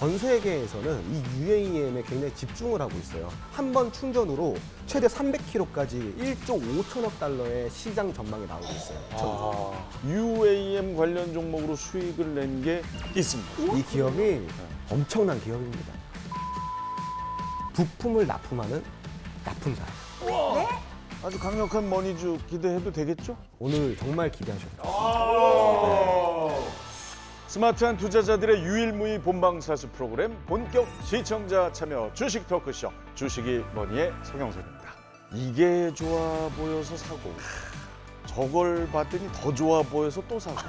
전 세계에서는 이 UAM에 굉장히 집중을 하고 있어요. 한 번 충전으로 최대 300km까지 1조 5천억 달러의 시장 전망이 나오고 있어요. UAM 관련 종목으로 수익을 낸 게 있습니다. 이 기업이 엄청난 기업입니다. 부품을 납품하는 납품사예요. 아주 강력한 머니주 기대해도 되겠죠? 오늘 정말 기대하셔도 돼요. 스마트한 투자자들의 유일무이 본방사수 프로그램 본격 시청자 참여 주식 토크쇼 주식이 머니의 성영석입니다. 이게 좋아 보여서 사고 저걸 봤더니 더 좋아 보여서 또 사고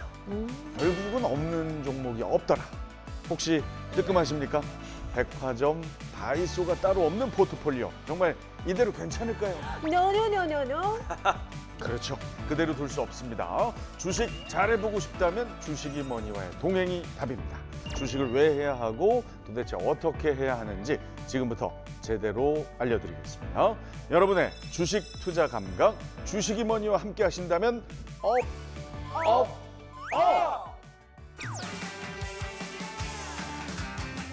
결국은 없는 종목이 없더라. 혹시 뜨끔하십니까? 백화점, 다이소가 따로 없는 포트폴리오 정말 이대로 괜찮을까요? 노노노노노. 그렇죠. 그대로 둘 수 없습니다. 주식 잘해보고 싶다면 주식이 머니와의 동행이 답입니다. 주식을 왜 해야 하고 도대체 어떻게 해야 하는지 지금부터 제대로 알려드리겠습니다. 여러분의 주식 투자 감각, 주식이 머니와 함께 하신다면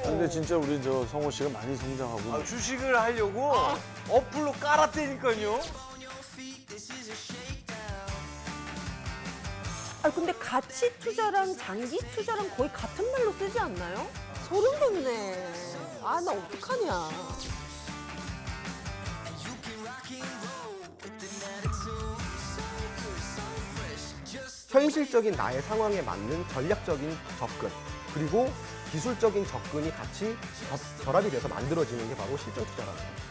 근데 진짜 우리 저 성호 씨가 많이 성장하고 주식을 하려고 어플로 깔았다니까요. 아 근데 가치 투자랑 장기 투자랑 거의 같은 말로 쓰지 않나요? 소름 돋네. 아 나 어떡하냐. 현실적인 나의 상황에 맞는 전략적인 접근, 그리고 기술적인 접근이 같이 결합이 돼서 만들어지는 게 바로 실전 투자라는 거예요.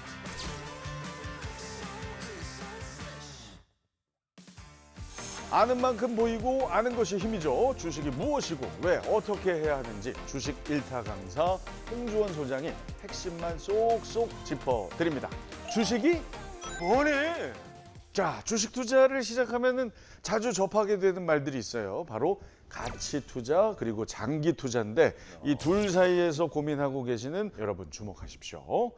아는 만큼 보이고 아는 것이 힘이죠. 주식이 무엇이고 왜 어떻게 해야 하는지 주식 일타 강사 홍주원 소장이 핵심만 쏙쏙 짚어드립니다. 주식이 뭐네? 자, 주식 투자를 시작하면은 자주 접하게 되는 말들이 있어요. 바로 가치 투자 그리고 장기 투자인데 이 둘 사이에서 고민하고 계시는 여러분 주목하십시오.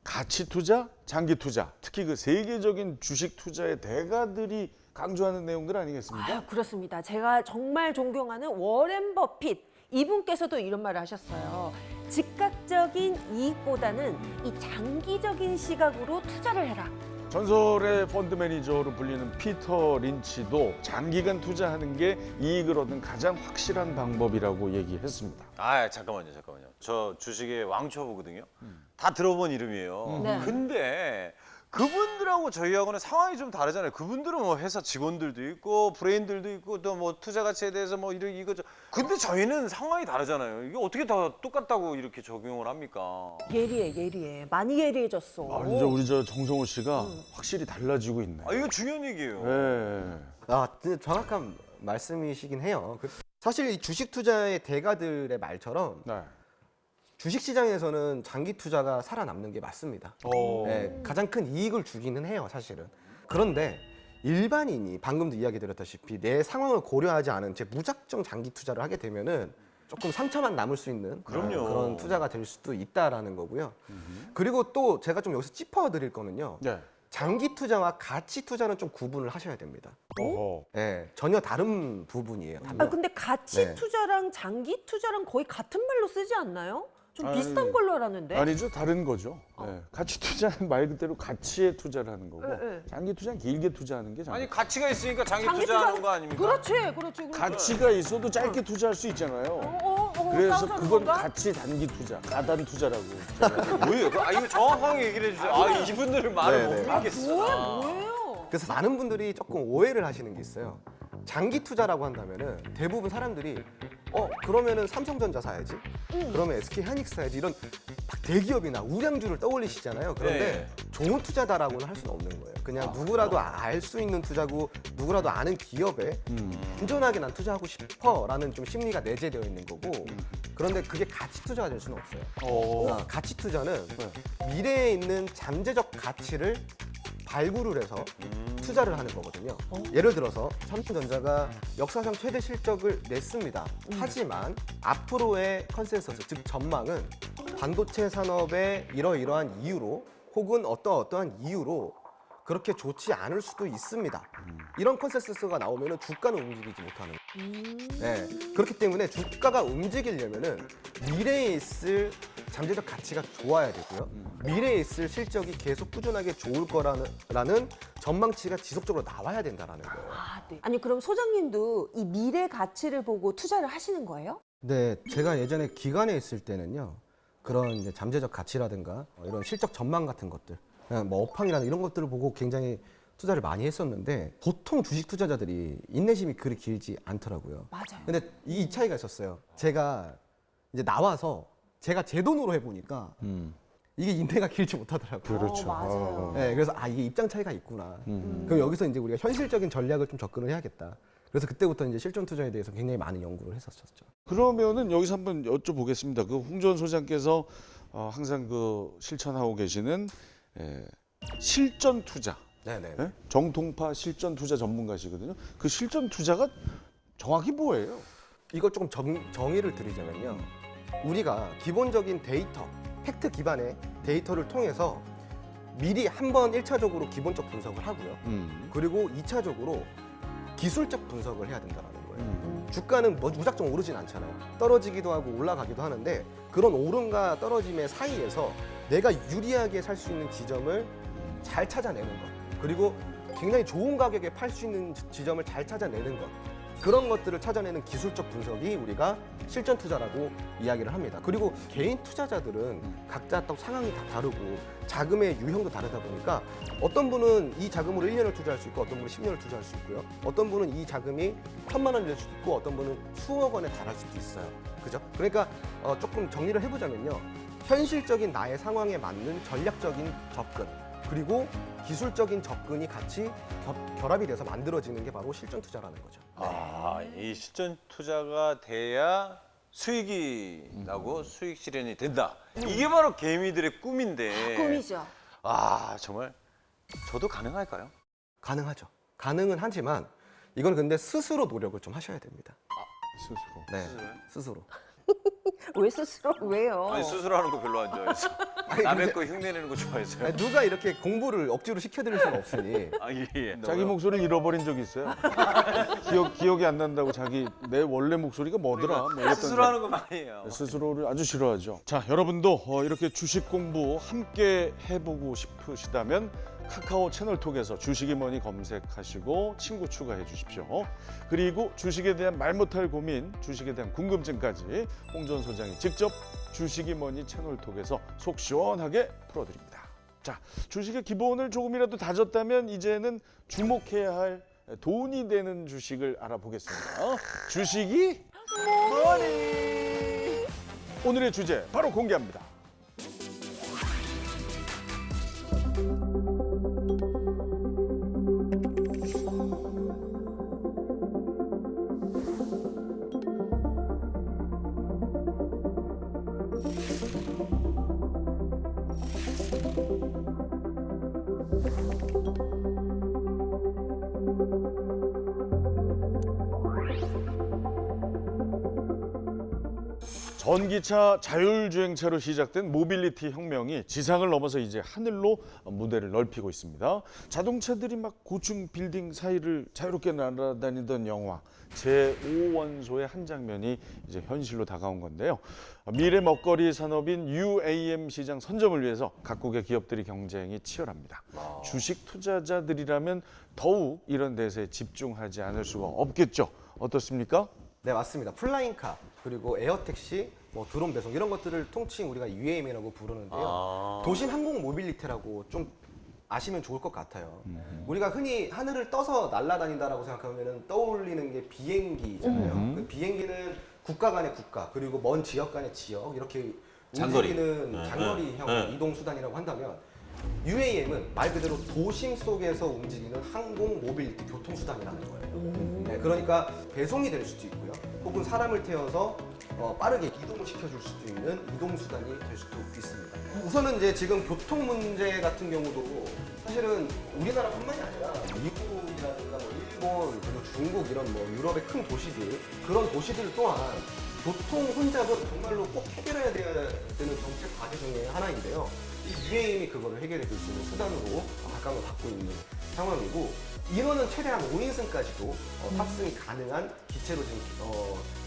가치 투자, 장기 투자, 특히 그 세계적인 주식 투자의 대가들이 강조하는 내용들 아니겠습니까? 아 그렇습니다. 제가 정말 존경하는 워렌 버핏 이분께서도 이런 말을 하셨어요. 즉각적인 이익보다는 이 장기적인 시각으로 투자를 해라. 전설의 펀드 매니저로 불리는 피터 린치도 장기간 투자하는 게 이익을 얻는 가장 확실한 방법이라고 얘기했습니다. 아 잠깐만요. 저 주식의 왕초보거든요. 다 들어본 이름이에요. 네. 근데 그분들하고 저희하고는 상황이 좀 다르잖아요. 그분들은 뭐 회사 직원들도 있고 브레인들도 있고 또 뭐 투자 가치에 대해서 뭐 이거 근데 저희는 상황이 다르잖아요. 이게 어떻게 다 똑같다고 이렇게 적용을 합니까? 예리해. 많이 예리해졌어. 이제 우리 저 정성호 씨가 확실히 달라지고 있네. 아 이거 중요한 얘기예요. 네. 진짜 정확한 말씀이시긴 해요. 사실 이 주식 투자의 대가들의 말처럼 네. 주식시장에서는 장기 투자가 살아남는 게 맞습니다. 네, 가장 큰 이익을 주기는 해요, 사실은. 그런데 일반인이 방금도 이야기 드렸다시피 내 상황을 고려하지 않은 제 무작정 장기 투자를 하게 되면은 조금 상처만 남을 수 있는 그럼요. 그런 투자가 될 수도 있다라는 거고요. 그리고 또 제가 좀 여기서 짚어드릴 거는요. 네. 장기 투자와 가치 투자는 좀 구분을 하셔야 됩니다. 어허. 네, 전혀 다른 부분이에요. 아 근데 가치 네. 투자랑 장기 투자랑 거의 같은 말로 쓰지 않나요? 좀 아니, 비슷한 걸로 알았는데. 아니죠, 다른 거죠. 네. 가치 투자는 말 그대로 가치에 투자를 하는 거고 네. 장기 투자는 길게 투자하는 게 장기. 아니 가치가 있으니까 장기 장기 투자하는 투자- 거 아닙니까? 그렇지. 가치가 있어도 짧게 투자할 수 있잖아요. 그래서 싸우자는 그건 건가? 가치 단기 투자, 가단 투자라고. 뭐예요? 이거 정확하게 얘기를 해주세요. 아 이분들 말을 네, 못 네. 믿겠어. 뭐예요? 그래서 많은 분들이 조금 오해를 하시는 게 있어요. 장기 투자라고 한다면은 대부분 사람들이 그러면은 삼성전자 사야지. 그러면 SK 하이닉스 사야지. 이런 막 대기업이나 우량주를 떠올리시잖아요. 그런데 좋은 투자다라고는 할 수는 없는 거예요. 그냥 누구라도 알 수 있는 투자고 누구라도 아는 기업에 안전하게 난 투자하고 싶어라는 좀 심리가 내재되어 있는 거고. 그런데 그게 가치 투자가 될 수는 없어요. 가치 투자는 미래에 있는 잠재적 가치를 발굴을 해서 투자를 하는 거거든요. 예를 들어서 삼성전자가 역사상 최대 실적을 냈습니다. 하지만 앞으로의 컨센서스, 즉 전망은 반도체 산업의 이러이러한 이유로 혹은 어떠한 이유로 그렇게 좋지 않을 수도 있습니다. 이런 컨센서스가 나오면 주가는 움직이지 못하는 거예요. 네, 그렇기 때문에 주가가 움직이려면은 미래에 있을 잠재적 가치가 좋아야 되고요. 미래에 있을 실적이 계속 꾸준하게 좋을 거라는 전망치가 지속적으로 나와야 된다라는 거예요. 아, 네. 아니 그럼 소장님도 이 미래 가치를 보고 투자를 하시는 거예요? 네, 제가 예전에 기관에 있을 때는요. 그런 이제 잠재적 가치라든가 이런 실적 전망 같은 것들, 그냥 뭐 업황이라든가 이런 것들을 보고 굉장히 투자를 많이 했었는데 보통 주식 투자자들이 인내심이 그리 길지 않더라고요. 맞아요. 근데 이 차이가 있었어요. 제가 이제 나와서 제가 제 돈으로 해보니까 이게 인내가 길지 못하더라고요. 그렇죠. 맞아요. 네, 그래서 이게 입장 차이가 있구나. 그럼 여기서 이제 우리가 현실적인 전략을 좀 접근을 해야겠다. 그래서 그때부터 이제 실전 투자에 대해서 굉장히 많은 연구를 했었죠. 그러면은 여기서 한번 여쭤보겠습니다. 그 홍주원 소장께서 항상 그 실천하고 계시는 실전 투자, 네네. 예? 정통파 실전 투자 전문가시거든요. 그 실전 투자가 정확히 뭐예요? 이걸 조금 정의를 드리자면요. 우리가 기본적인 데이터, 팩트 기반의 데이터를 통해서 미리 한번 1차적으로 기본적 분석을 하고요. 그리고 2차적으로 기술적 분석을 해야 된다는 거예요. 주가는 뭐 무작정 오르진 않잖아요. 떨어지기도 하고 올라가기도 하는데 그런 오름과 떨어짐의 사이에서 내가 유리하게 살 수 있는 지점을 잘 찾아내는 것. 그리고 굉장히 좋은 가격에 팔 수 있는 지점을 잘 찾아내는 것. 그런 것들을 찾아내는 기술적 분석이 우리가 실전 투자라고 이야기를 합니다. 그리고 개인 투자자들은 각자 또 상황이 다 다르고 자금의 유형도 다르다 보니까 어떤 분은 이 자금으로 1년을 투자할 수 있고 어떤 분은 10년을 투자할 수 있고요. 어떤 분은 이 자금이 1,000만 원이 될 수도 있고 어떤 분은 수억 원에 달할 수도 있어요. 그죠? 그러니까 조금 정리를 해보자면요. 현실적인 나의 상황에 맞는 전략적인 접근 그리고 기술적인 접근이 같이 결합이 돼서 만들어지는 게 바로 실전 투자라는 거죠. 이 실전 투자가 돼야 수익이 나고 수익 실현이 된다. 이게 바로 개미들의 꿈인데. 꿈이죠. 정말 저도 가능할까요? 가능하죠. 가능은 하지만 이건 근데 스스로 노력을 좀 하셔야 됩니다. 스스로. 네, 스스로요? 스스로. 왜 스스로 왜요? 아니 스스로 하는 거 별로 안 좋아해서 남의 거 흉내내는 거 좋아해서요. 아니, 누가 이렇게 공부를 억지로 시켜드릴 수는 없으니 예. 자기 목소리를 잃어버린 적 있어요? 기억이 안 난다고 내 원래 목소리가 뭐더라? 뭐 이랬던 스스로 하는 거 많이 해요. 스스로를 아주 싫어하죠. 자, 여러분도 이렇게 주식 공부 함께 해보고 싶으시다면 카카오 채널톡에서 주식이 뭐니 검색하시고 친구 추가해 주십시오. 그리고 주식에 대한 말 못할 고민, 주식에 대한 궁금증까지 홍주원 소장이 직접 주식이 뭐니 채널톡에서 속 시원하게 풀어드립니다. 자, 주식의 기본을 조금이라도 다졌다면 이제는 주목해야 할 돈이 되는 주식을 알아보겠습니다. 주식이 뭐니? 오늘의 주제 바로 공개합니다. 전기차 자율주행차로 시작된 모빌리티 혁명이 지상을 넘어서 이제 하늘로 무대를 넓히고 있습니다. 자동차들이 막 고층 빌딩 사이를 자유롭게 날아다니던 영화 제5원소의 한 장면이 이제 현실로 다가온 건데요. 미래 먹거리 산업인 UAM 시장 선점을 위해서 각국의 기업들이 경쟁이 치열합니다. 주식 투자자들이라면 더욱 이런 데서에 집중하지 않을 수가 없겠죠. 어떻습니까? 네, 맞습니다. 플라잉카 그리고 에어택시, 뭐 드론 배송 이런 것들을 통칭 우리가 UAM이라고 부르는데요. 도심 항공 모빌리티라고 좀 아시면 좋을 것 같아요. 우리가 흔히 하늘을 떠서 날아다닌다라고 생각하면 떠올리는 게 비행기잖아요. 그 비행기는 국가 간의 국가 그리고 먼 지역 간의 지역 이렇게 장거리. 움직이는 장거리형 이동 수단이라고 한다면 UAM은 말 그대로 도심 속에서 움직이는 항공 모빌리티 교통 수단이라는 거예요. 네, 그러니까 배송이 될 수도 있고요. 혹은 사람을 태워서 빠르게 이동을 시켜줄 수도 있는 이동 수단이 될 수도 있습니다. 우선은 이제 지금 교통 문제 같은 경우도 사실은 우리나라뿐만이 아니라 미국이라든가 뭐 일본 그리고 중국 이런 뭐 유럽의 큰 도시들 그런 도시들 또한 교통 혼잡은 정말로 꼭 해결해야 되는 정책 과제 중에 하나인데요. 이 UAM이 그거를 해결해 줄 수 있는 수단으로 각광을 받고 있는 상황이고 인원은 최대한 5인승까지도 탑승이 가능한 기체로 지금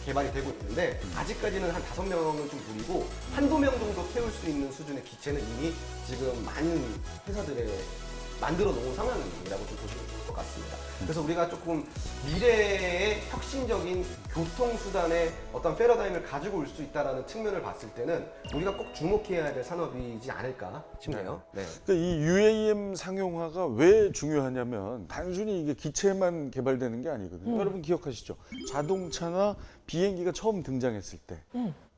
개발이 되고 있는데 아직까지는 한 5명을 좀 부리고 한두 명 정도 태울 수 있는 수준의 기체는 이미 지금 많은 회사들에 만들어 놓은 상황이라고 좀 보시면 좋을 것 같습니다. 그래서 우리가 조금 미래의 혁신적인 교통수단의 어떤 패러다임을 가지고 올 수 있다는 측면을 봤을 때는 우리가 꼭 주목해야 될 산업이지 않을까 싶네요. 네. 그러니까 이 UAM 상용화가 왜 중요하냐면 단순히 이게 기체만 개발되는 게 아니거든요. 여러분 기억하시죠? 자동차나 비행기가 처음 등장했을 때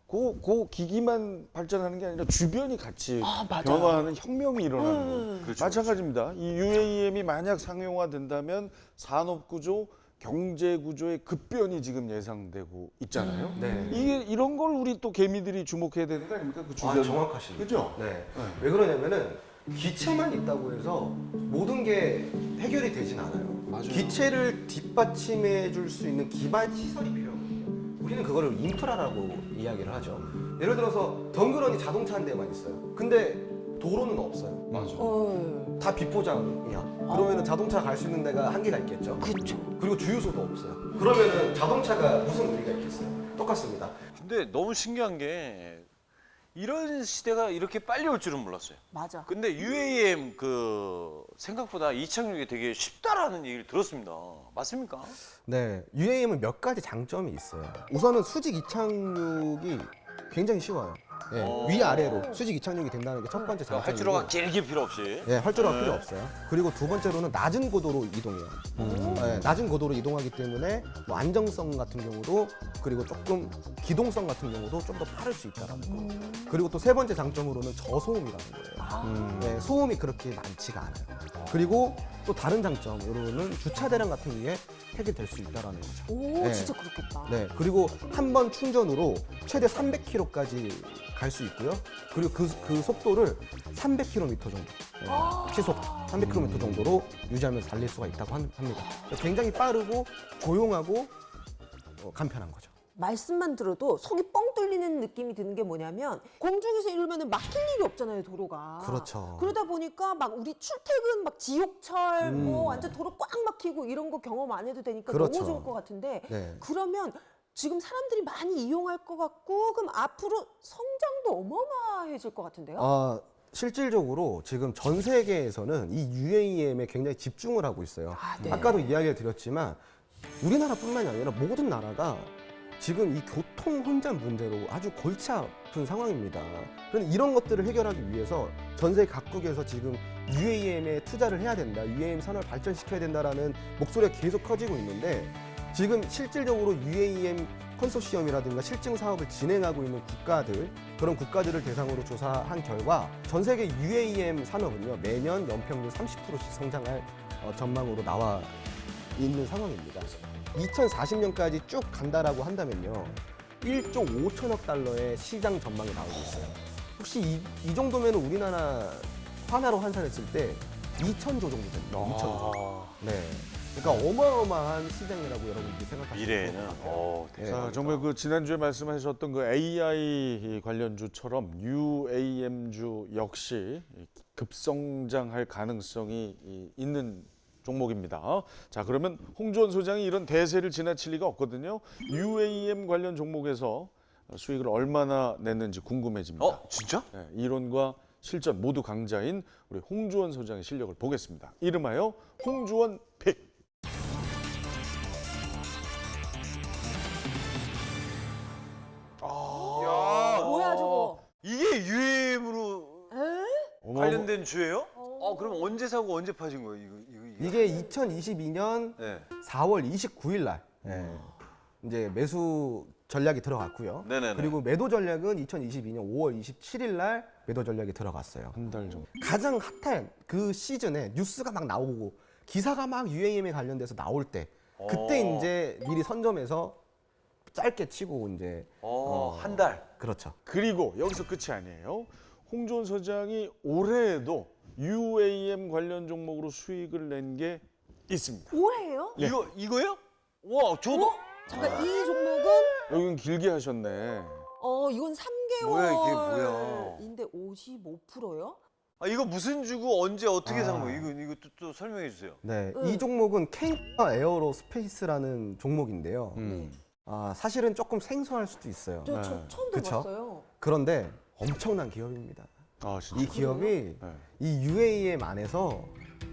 그 기기만 발전하는 게 아니라 주변이 같이 변화하는 혁명이 일어나는 거예요. 마찬가지입니다. 이 UAM이 만약 상용화된다면 산업구조, 경제구조의 급변이 지금 예상되고 있잖아요. 네. 이게 이런 걸 우리 또 개미들이 주목해야 되는 거 아닙니까? 그 주변. 정확하십니다. 그죠? 네. 왜 그러냐면은 기체만 있다고 해서 모든 게 해결이 되진 않아요. 맞아요. 기체를 뒷받침해 줄 수 있는 기반 시설이 필요하거든요. 우리는 그거를 인프라라고 이야기를 하죠. 예를 들어서 덩그러니 자동차 한 대만 있어요. 근데 도로는 없어요. 맞아. 다 비포장이야. 그러면은 자동차 갈 수 있는 데가 한계가 있겠죠. 그렇죠. 그리고 주유소도 없어요. 그러면은 자동차가 무슨 의미가 있겠어요? 똑같습니다. 근데 너무 신기한 게 이런 시대가 이렇게 빨리 올 줄은 몰랐어요. 맞아. 근데 UAM 생각보다 이착륙이 되게 쉽다라는 얘기를 들었습니다. 맞습니까? 네, UAM은 몇 가지 장점이 있어요. 우선은 수직 이착륙이 굉장히 쉬워요. 예, 위아래로 수직 이착륙이 된다는 게 첫 번째 장점이고. 활주로가 길게 필요 없이. 예, 활주로가 필요 없어요. 그리고 두 번째로는 낮은 고도로 이동해요. 예, 낮은 고도로 이동하기 때문에 뭐 안정성 같은 경우도 그리고 조금 기동성 같은 경우도 좀 더 빠를 수 있다는 거. 그리고 또 세 번째 장점으로는 저소음이라는 거예요. 예, 소음이 그렇게 많지가 않아요. 그리고 또 다른 장점으로는 주차 대량 같은 게 해결될 수 있다는 거죠. 오, 네. 진짜 그렇겠다. 네, 그리고 한 번 충전으로 최대 300km까지 갈 수 있고요. 그리고 그 속도를 300km 정도, 시속 300km 정도로 유지하면서 달릴 수가 있다고 합니다. 굉장히 빠르고 조용하고 간편한 거죠. 말씀만 들어도 속이 뻥 뚫리는 느낌이 드는 게 뭐냐면 공중에서 이러면 막힐 일이 없잖아요, 도로가. 그렇죠. 그러다 보니까 막 우리 출퇴근 막 지옥철 뭐 완전 도로 꽉 막히고 이런 거 경험 안 해도 되니까 그렇죠. 너무 좋을 것 같은데 네. 그러면 지금 사람들이 많이 이용할 것 같고 그럼 앞으로 성장도 어마어마해질 것 같은데요? 실질적으로 지금 전 세계에서는 이 UAM에 굉장히 집중을 하고 있어요. 네. 아까도 이야기를 드렸지만 우리나라뿐만이 아니라 모든 나라가 지금 이 교통 혼잡 문제로 아주 골치 아픈 상황입니다. 그런데 이런 것들을 해결하기 위해서 전 세계 각국에서 지금 UAM에 투자를 해야 된다, UAM 산업을 발전시켜야 된다라는 목소리가 계속 커지고 있는데 지금 실질적으로 UAM 컨소시엄이라든가 실증 사업을 진행하고 있는 국가들, 그런 국가들을 대상으로 조사한 결과 전 세계 UAM 산업은요 매년 연평균 30%씩 성장할 전망으로 나와 있는 상황입니다. 2040년까지 쭉 간다라고 한다면요 1조 5천억 달러의 시장 전망이 나오고 있어요. 혹시 이 정도면 우리나라 하나로 환산했을 때 2천조 정도 됩니다. 2천조. 네. 그러니까 어마어마한 시장이라고 여러분들이 생각하시면 미래에는 자, 정말 그 지난주에 말씀하셨던 그 AI 관련주처럼 UAM주 역시 급성장할 가능성이 있는 종목입니다. 자, 그러면 홍주원 소장이 이런 대세를 지나칠 리가 없거든요. UAM 관련 종목에서 수익을 얼마나 냈는지 궁금해집니다. 진짜? 네, 이론과 실전 모두 강자인 우리 홍주원 소장의 실력을 보겠습니다. 이름하여 홍주원 픽. 뭐야 저거? 이게 UAM으로 에? 관련된 주예요? 그럼 언제 사고 언제 파신 거예요? 이거? 이게 2022년 네. 4월 29일 날 이제 매수 전략이 들어갔고요. 네네네. 그리고 매도 전략은 2022년 5월 27일 날 매도 전략이 들어갔어요. 한 달 정도. 가장 핫한 그 시즌에 뉴스가 막 나오고 기사가 막 UAM에 관련돼서 나올 때 그때 이제 미리 선점해서 짧게 치고 이제 한 달. 그렇죠. 그리고 여기서 끝이 아니에요. 홍주원 소장이 올해에도 UAM 관련 종목으로 수익을 낸 게 있습니다. 올해요? 이거요? 와, 저도. 잠깐 이 종목은 여기는 길게 하셨네. 이건 3개월 뭐야, 이게 뭐야? 인데 55%요? 아, 이거 무슨 주고 언제 어떻게 산 아. 거예요? 이거 또 설명해 주세요. 네, 응. 이 종목은 캔커 에어로스페이스라는 종목인데요. 사실은 조금 생소할 수도 있어요. 저 처음 그쵸? 들어봤어요. 그런데 엄청난 기업입니다. 아 진짜. 이 기업이 네. 이 UAM 안에서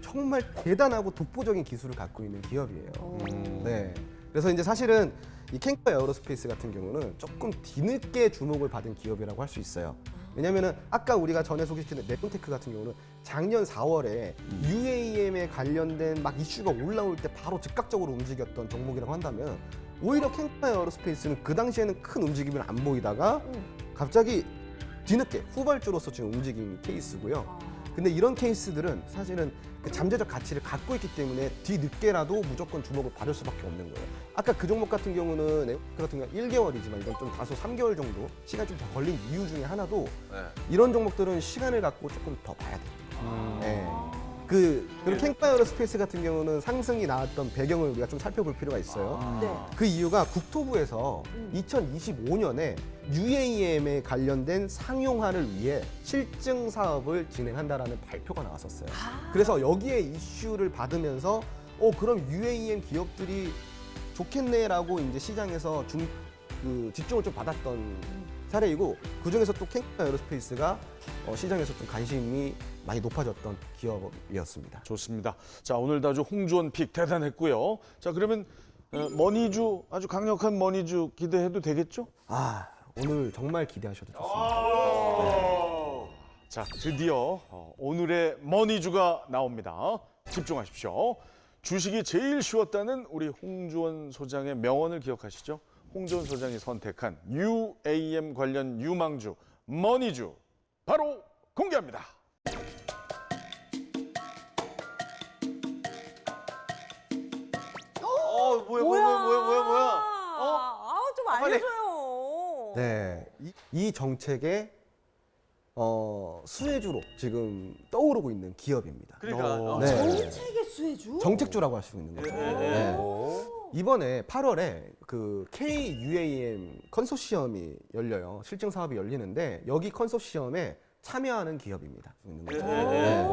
정말 대단하고 독보적인 기술을 갖고 있는 기업이에요. 네. 그래서 이제 사실은 이 캔커 에어로스페이스 같은 경우는 조금 뒤늦게 주목을 받은 기업이라고 할 수 있어요. 왜냐면은 아까 우리가 전에 소개시킨 네온테크 같은 경우는 작년 4월에 UAM에 관련된 막 이슈가 올라올 때 바로 즉각적으로 움직였던 종목이라고 한다면 오히려 캔커 에어로스페이스는 그 당시에는 큰 움직임을 안 보이다가 갑자기 뒤늦게 후발주로서 지금 움직인 케이스고요. 근데 이런 케이스들은 사실은 그 잠재적 가치를 갖고 있기 때문에 뒤늦게라도 무조건 주목을 받을 수밖에 없는 거예요. 아까 그 종목 같은 경우는 에어테크 같은 경우는 1개월이지만 이건 좀 다소 3개월 정도 시간이 좀 더 걸린 이유 중에 하나도 네. 이런 종목들은 시간을 갖고 조금 더 봐야 돼요. 네. 그리고 캔커 에어로스페이스 같은 경우는 상승이 나왔던 배경을 우리가 좀 살펴볼 필요가 있어요. 네. 그 이유가 국토부에서 2025년에 UAM에 관련된 상용화를 위해 실증 사업을 진행한다라는 발표가 나왔었어요. 그래서 여기에 이슈를 받으면서 그럼 UAM 기업들이 좋겠네라고 이제 시장에서 집중을 좀 받았던 사례이고 그 중에서 또 캔커 에어로스페이스가 시장에서 좀 관심이 많이 높아졌던 기업이었습니다. 좋습니다. 자 오늘도 아주 홍주원 픽 대단했고요. 자 그러면 머니주 아주 강력한 머니주 기대해도 되겠죠? 오늘 정말 기대하셔도 좋습니다. 자 드디어 오늘의 머니주가 나옵니다. 집중하십시오. 주식이 제일 쉬웠다는 우리 홍주원 소장의 명언을 기억하시죠? 홍주원 소장이 선택한 UAM 관련 유망주 머니주 바로 공개합니다. 뭐야? 좀 빨리. 알려줘요. 네, 이 정책의 수혜주로 지금 떠오르고 있는 기업입니다. 그러니까. 네. 정책의 수혜주? 정책주라고 할 수 있는 거죠. 네. 이번에 8월에 그 KUAM 컨소시엄이 열려요. 실증 사업이 열리는데 여기 컨소시엄에 참여하는 기업입니다. 있는 거죠. 네.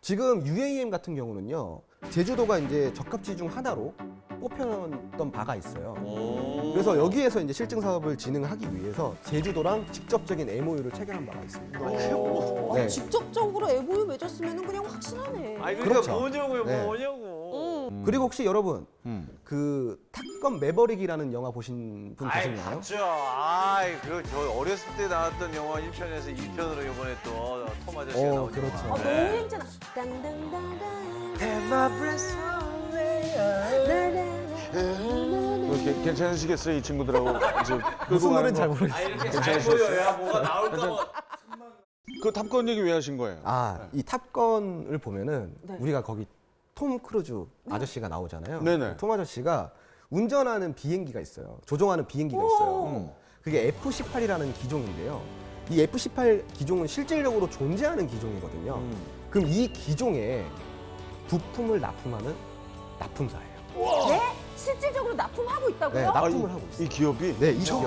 지금 UAM 같은 경우는요. 제주도가 이제 적합지 중 하나로 뽑혔던 바가 있어요. 그래서 여기에서 이제 실증 사업을 진행하기 위해서 제주도랑 직접적인 MOU를 체결한 바가 있습니다. 네. 직접적으로 MOU 맺었으면 그냥 확실하네. 아니 그렇죠. 뭐냐고요, 네. 뭐냐고. 그리고 혹시 여러분 그 탑건 매버릭이라는 영화 보신 분 계시나요? 봤죠. 저 어렸을 때 나왔던 영화 1편에서 2편으로 이번에 또 톰 아저씨가 나오죠. 그렇죠. 너무 네. 힘잖아. 땅땅땅땅. 괜찮으시겠어요 이 친구들하고 이제 끌고 무슨 가는 노래인지 잘 거? 모르겠어요. 이렇게 잘 보여야 뭐가 나올까 그 탑건 얘기 왜 하신 거예요? 이 탑건을 보면은 네. 우리가 거기 톰 크루즈 아저씨가 나오잖아요. 네네. 톰 아저씨가 운전하는 비행기가 있어요. 조종하는 비행기가 있어요. 그게 F-18이라는 기종인데요. 이 F-18 기종은 실질적으로 존재하는 기종이거든요. 그럼 이 기종에 부품을 납품하는 납품사예요. 네? 실질적으로 납품하고 네, 있다고요? 납품을 하고 있어요. 이 기업이 네, 이 기업이.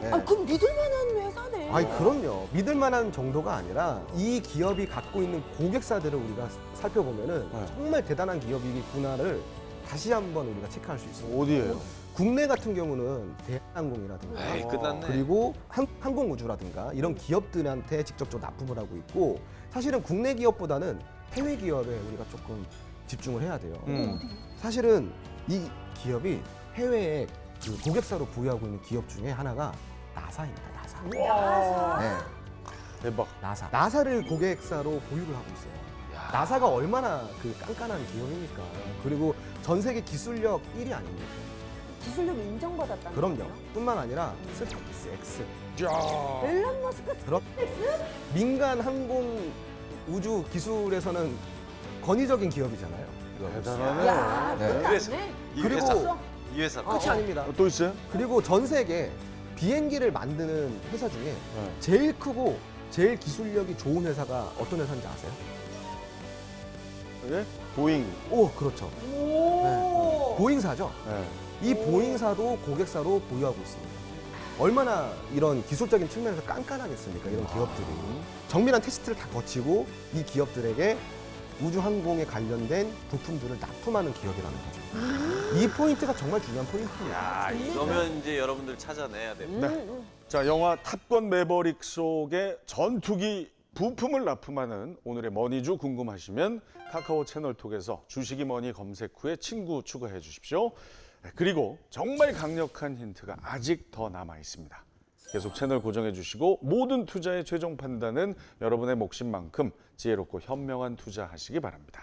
네. 그럼 믿을만한 회사네. 그럼요. 믿을 만한 정도가 아니라 이 기업이 갖고 있는 고객사들을 우리가 살펴보면은 네. 정말 대단한 기업이구나를 다시 한번 우리가 체크할 수 있습니다. 어디예요? 국내 같은 경우는 대한항공이라든가 에이, 끝났네. 그리고 항공우주라든가 이런 기업들한테 직접적으로 납품을 하고 있고 사실은 국내 기업보다는 해외 기업에 우리가 조금 집중을 해야 돼요. 사실은 이 기업이 해외에 그 고객사로 보유하고 있는 기업 중에 하나가 나사입니다. 나사. 네, 대박. 나사. 나사를 고객사로 보유를 하고 있어요. 나사가 얼마나 그 깐깐한 기업입니까? 그리고 전 세계 기술력 1위 아닙니까? 기술력 인정받았다는 그럼요. 거예요? 뿐만 아니라 스페이스 X. 야. 앨런 머스크 그럼 민간 항공 우주 기술에서는 권위적인 기업이잖아요. 대단하네. 야, 네. 그것도 그래서- 안 돼? 이 그리고- 회사. 이 회사. 끝이 아닙니다. 또 있어요? 그리고 전 세계 비행기를 만드는 회사 중에 네. 제일 크고 제일 기술력이 좋은 회사가 어떤 회사인지 아세요? 네? 보잉. 오, 그렇죠. 오. 보잉사죠. 네. 이 보잉사도 고객사로 보유하고 있습니다. 얼마나 이런 기술적인 측면에서 깐깐하겠습니까? 이런 기업들이. 정밀한 테스트를 다 거치고 이 기업들에게 우주항공에 관련된 부품들을 납품하는 기업이라는 거죠. 이 포인트가 정말 중요한 포인트입니다. 야, 이거면 이제 여러분들 찾아내야 됩니다. 자, 영화 탑건 매버릭 속의 전투기 부품을 납품하는 오늘의 머니주 궁금하시면 카카오 채널톡에서 주식이 머니 검색 후에 친구 추가해 주십시오. 네, 그리고 정말 강력한 힌트가 아직 더 남아 있습니다. 계속 채널 고정해 주시고 모든 투자의 최종 판단은 여러분의 몫인 만큼 지혜롭고 현명한 투자하시기 바랍니다.